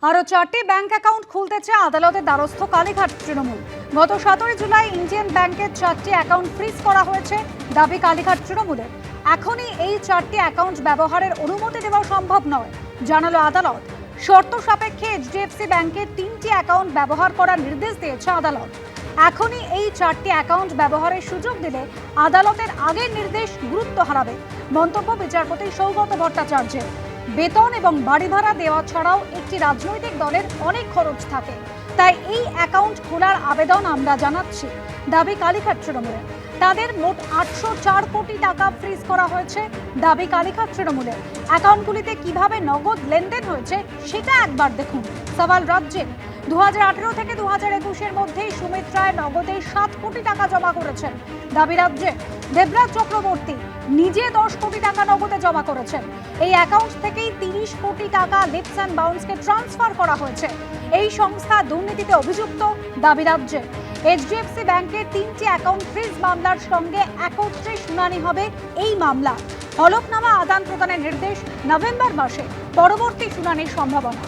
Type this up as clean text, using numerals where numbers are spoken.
আরও 4টি bank account খুলতে চেয়ে আদালতের দ্বারস্থ কালীঘাট তৃণমূল। গত 17 জুলাই ইন্ডিয়ান ব্যাংকের 4টি অ্যাকাউন্ট ফ্রিজ করা হয়েছে দাবি কালীঘাট তৃণমূলের। এখনই এই 4টি অ্যাকাউন্ট ব্যবহারের অনুমতি দেওয়া সম্ভব নয় জানালো আদালত। শর্ত সাপেক্ষে এইচডিএফসি ব্যাংকের 3টি অ্যাকাউন্ট ব্যবহার করার নির্দেশ দিয়েছে আদালত। এখনই এই 4টি অ্যাকাউন্ট ব্যবহারের সুযোগ দিলে আদালতের আগের নির্দেশ গুরুত্ব হারাবে। মন্তব্য বিচারপতি সৌগত ভট্টাচার্যের। বেতন এবং বাড়ি ভাড়া দেওয়া ছাড়াও একটি রাজনৈতিক দলের অনেক খরচ থাকে, তাই এই অ্যাকাউন্ট খোলার আবেদন আমরা জানাচ্ছি দাবি কালীঘাট তৃণমূলের। তাদের মোট 804 কোটি টাকা ফ্রিজ করা হয়েছে দাবি কালীঘাট তৃণমূলের। অ্যাকাউন্টগুলিতে কিভাবে নগদ লেনদেন হয়েছে সেটা একবার দেখুন। সওয়াল রাজ্যের 2018 থেকে 2021-এর মধ্যে সুমিত রায় নগদে 7 কোটি টাকা জমা করেছেন দাবি রাজ্যে। দেবরাজ চক্রবর্তী নিজে 10 কোটি টাকা নগদে জমা করেছেন। এই অ্যাকাউন্ট থেকেই 30 কোটি টাকা লিপস অ্যান্ড বাউন্সকে ট্রান্সফার করা হয়েছে। এই সংস্থা দুর্নীতিতে অভিযুক্ত দাবি রাজ্যে। এইচডিএফসি ব্যাংকের 3টি অ্যাকাউন্ট ফ্রিজ মামলার সঙ্গে একত্রে শুনানি হবে এই মামলা। হলফনামা আদান প্রদানের নির্দেশ নভেম্বর মাসে, পরবর্তী শুনানির সম্ভাবনা।